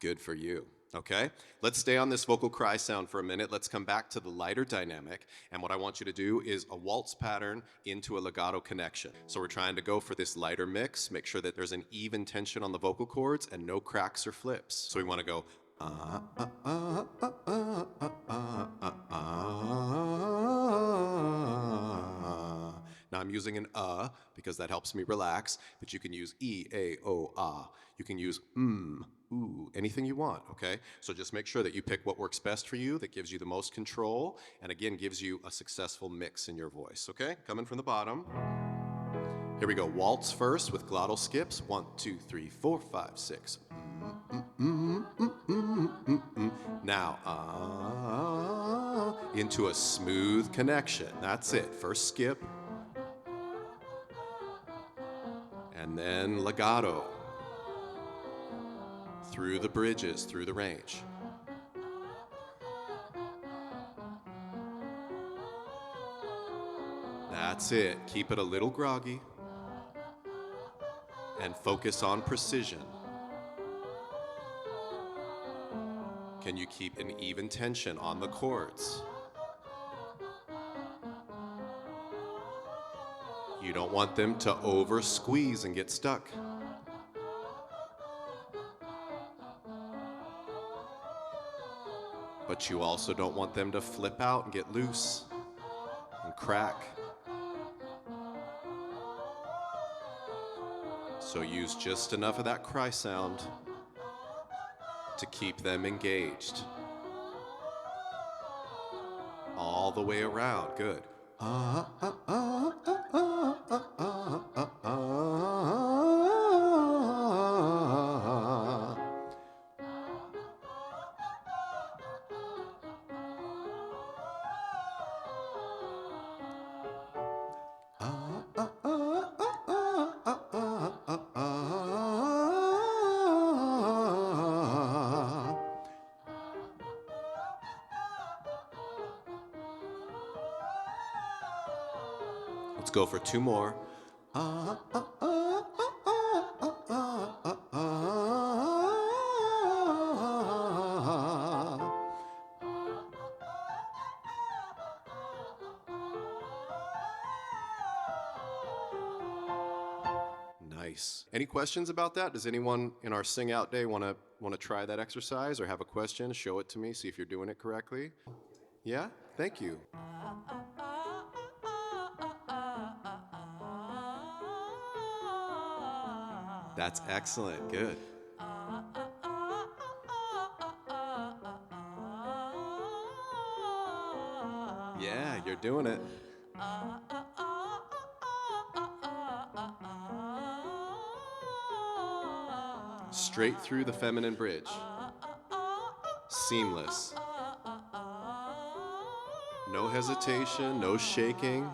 Good for you. Okay, let's stay on this vocal cry sound for a minute. Let's come back to the lighter dynamic. And what I want you to do is a waltz pattern into a legato connection. So we're trying to go for this lighter mix, make sure that there's an even tension on the vocal cords and no cracks or flips. So we want to go. Now I'm using an because that helps me relax, but you can use E, A, O, ah. You can use ooh, anything you want, okay? So just make sure that you pick what works best for you, that gives you the most control, and again, gives you a successful mix in your voice, okay? Coming from the bottom. Here we go, waltz first with glottal skips. 1, 2, 3, 4, 5, 6. Now, into a smooth connection. That's it, first skip. And then legato. Through the bridges, through the range. That's it. Keep it a little groggy. And focus on precision. Can you keep an even tension on the chords? You don't want them to over squeeze and get stuck. But you also don't want them to flip out and get loose and crack. So use just enough of that cry sound to keep them engaged. All the way around, good. Let's go for 2 more. Nice. Any questions about that? Does anyone in our sing out day want to try that exercise or have a question? Show it to me, see if you're doing it correctly. Yeah? Thank you. That's excellent. Good. Yeah, you're doing it. Straight through the feminine bridge. Seamless. No hesitation, no shaking.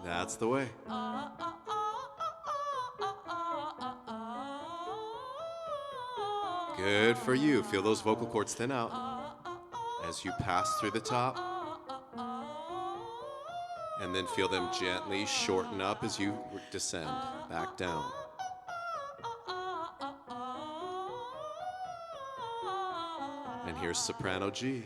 That's the way. Good for you. Feel those vocal cords thin out as you pass through the top. And then feel them gently shorten up as you descend back down. And here's soprano G.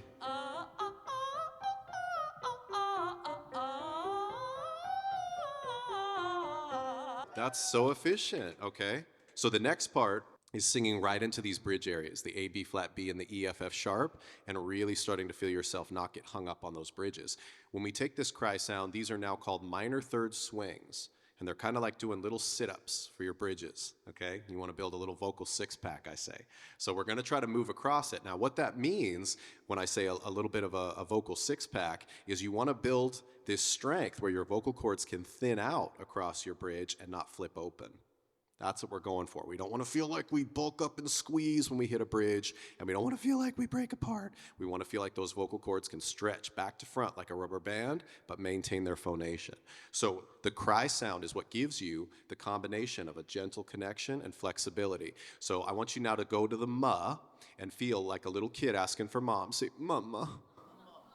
That's so efficient, okay? So the next part is singing right into these bridge areas, the A, B flat B and the E, F, F sharp, and really starting to feel yourself not get hung up on those bridges. When we take this cry sound, these are now called minor third swings, and they're kind of like doing little sit-ups for your bridges, okay? You want to build a little vocal six-pack, I say. So we're going to try to move across it. Now, what that means when I say a little bit of a vocal six-pack is you want to build this strength where your vocal cords can thin out across your bridge and not flip open. That's what we're going for. We don't want to feel like we bulk up and squeeze when we hit a bridge, and we don't want to feel like we break apart. We want to feel like those vocal cords can stretch back to front like a rubber band, but maintain their phonation. So the cry sound is what gives you the combination of a gentle connection and flexibility. So I want you now to go to the ma and feel like a little kid asking for mom. Say, mama.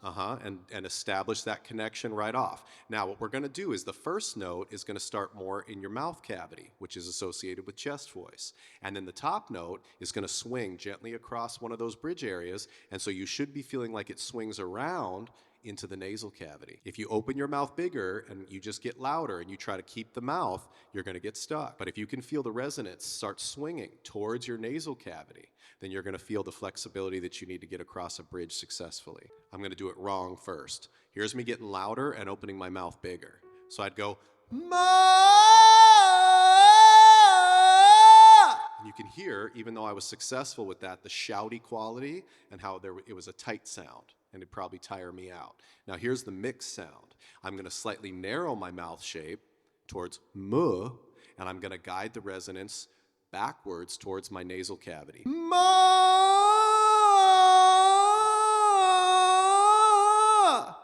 and establish that connection right off. Now, what we're going to do is the first note is going to start more in your mouth cavity, which is associated with chest voice. And then the top note is going to swing gently across one of those bridge areas, and so you should be feeling like it swings around into the nasal cavity. If you open your mouth bigger and you just get louder and you try to keep the mouth, you're going to get stuck. But if you can feel the resonance start swinging towards your nasal cavity, then you're going to feel the flexibility that you need to get across a bridge successfully. I'm going to do it wrong first. Here's me getting louder and opening my mouth bigger. So I'd go, ma. And you can hear, even though I was successful with that, the shouty quality and how it was a tight sound. And it'd probably tire me out. Now here's the mixed sound. I'm going to slightly narrow my mouth shape towards muh, and I'm going to guide the resonance backwards towards my nasal cavity.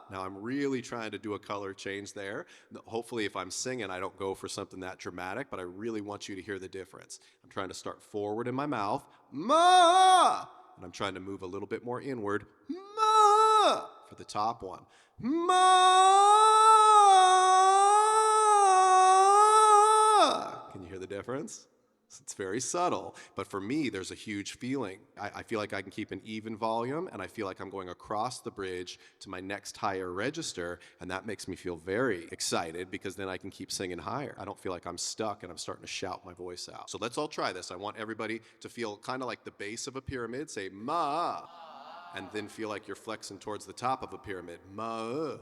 Now I'm really trying to do a color change there. Hopefully if I'm singing, I don't go for something that dramatic, but I really want you to hear the difference. I'm trying to start forward in my mouth, ma, and I'm trying to move a little bit more inward, ma, for the top one, ma. Can you hear the difference? It's very subtle, but for me, there's a huge feeling. I feel like I can keep an even volume, and I feel like I'm going across the bridge to my next higher register, and that makes me feel very excited because then I can keep singing higher. I don't feel like I'm stuck and I'm starting to shout my voice out. So let's all try this. I want everybody to feel kind of like the base of a pyramid, say ma, and then feel like you're flexing towards the top of a pyramid, ma,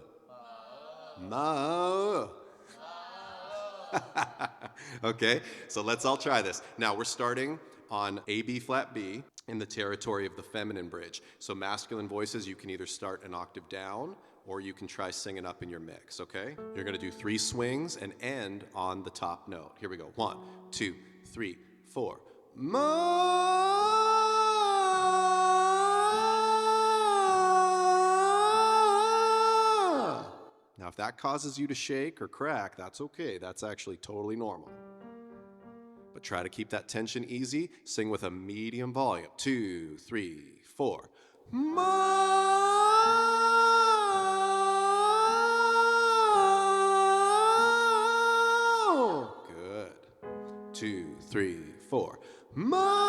ma. Okay, so let's all try this. Now we're starting on A, B flat B in the territory of the feminine bridge. So masculine voices, you can either start an octave down or you can try singing up in your mix, okay? You're gonna do 3 swings and end on the top note. Here we go, 1, 2, 3, 4. Ma. Now, if that causes you to shake or crack, that's okay. That's actually totally normal. But try to keep that tension easy. Sing with a medium volume. 2, 3, 4. Ma. Good. 2, 3, 4. Ma.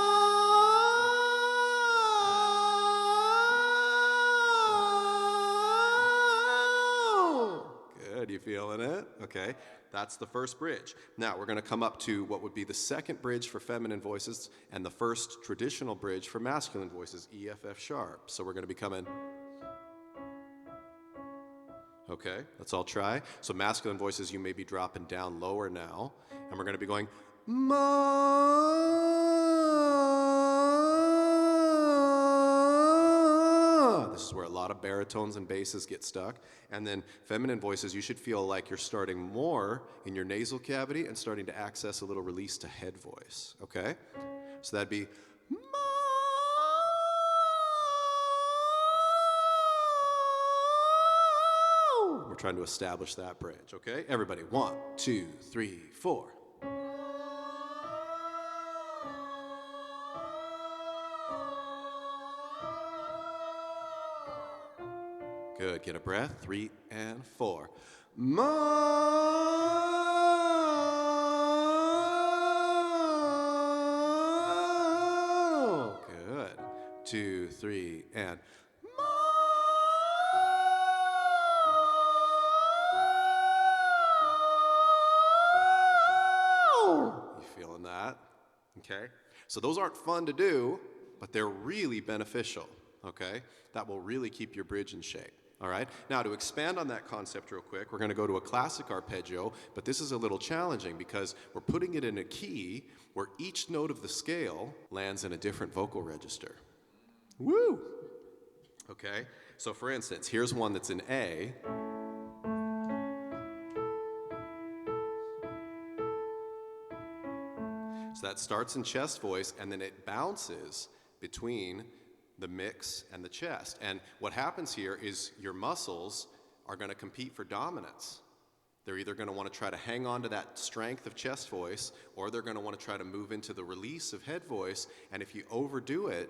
You feeling it? Okay, that's the first bridge. Now we're going to come up to what would be the second bridge for feminine voices and the first traditional bridge for masculine voices, E, F, F sharp. So we're going to be coming. Okay, let's all try. So masculine voices, you may be dropping down lower now, and we're going to be going ma. This is where a lot of baritones and basses get stuck. And then feminine voices, you should feel like you're starting more in your nasal cavity and starting to access a little release to head voice, okay? So that'd be ma. We're trying to establish that bridge, okay? Everybody, 1, 2, 3, 4. Good, get a breath, 3 and 4. Mo. Good, 2, 3, and mo. You feeling that? Okay, so those aren't fun to do, but they're really beneficial, okay? That will really keep your bridge in shape. All right, now to expand on that concept real quick, we're going to go to a classic arpeggio, but this is a little challenging because we're putting it in a key where each note of the scale lands in a different vocal register. Woo! Okay, so for instance, here's one that's in A. So that starts in chest voice and then it bounces between the mix and the chest. And what happens here is your muscles are going to compete for dominance. They're either going to want to try to hang on to that strength of chest voice, or they're going to want to try to move into the release of head voice. And if you overdo it,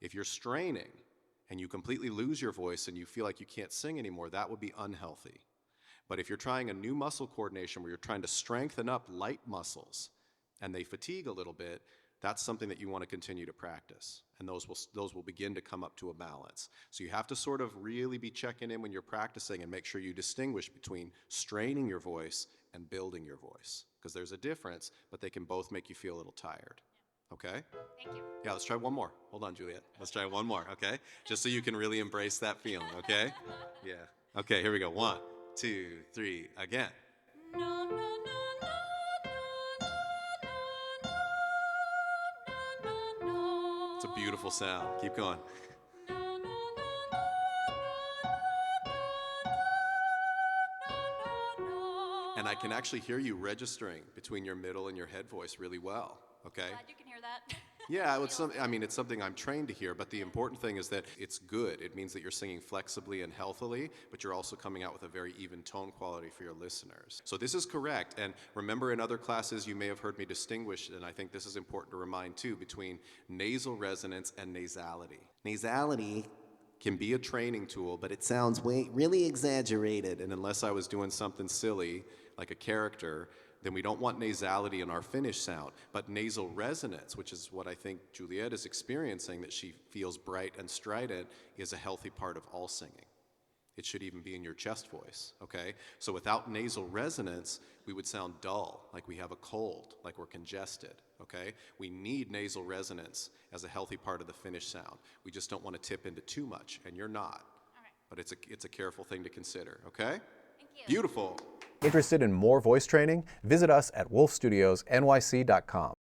If you're straining and you completely lose your voice and you feel like you can't sing anymore, that would be unhealthy. But if you're trying a new muscle coordination where you're trying to strengthen up light muscles and they fatigue a little bit, that's something that you want to continue to practice. And those will begin to come up to a balance. So you have to sort of really be checking in when you're practicing and make sure you distinguish between straining your voice and building your voice. Because there's a difference, but they can both make you feel a little tired. Okay? Thank you. Yeah, let's try one more. Hold on, Juliet. Let's try one more, okay? Just so you can really embrace that feeling, okay? Yeah. Okay, here we go. 1, 2, 3, again. No, no, no, no. It's a beautiful sound. Keep going. And I can actually hear you registering between your middle and your head voice really well, okay? Glad you can hear that. Yeah, it's something I'm trained to hear, but the important thing is that it's good. It means that you're singing flexibly and healthily, but you're also coming out with a very even tone quality for your listeners. So this is correct, and remember in other classes you may have heard me distinguish, and I think this is important to remind too, between nasal resonance and nasality. Nasality can be a training tool, but it sounds really exaggerated, and unless I was doing something silly, like a character, then we don't want nasality in our finished sound. But nasal resonance, which is what I think Juliet is experiencing, that she feels bright and strident, is a healthy part of all singing. It should even be in your chest voice, okay? So without nasal resonance, we would sound dull, like we have a cold, like we're congested, okay? We need nasal resonance as a healthy part of the finished sound. We just don't want to tip into too much, and you're not. All right. But it's a careful thing to consider, okay? Thank you. Beautiful. Interested in more voice training? Visit us at wolfstudiosnyc.com.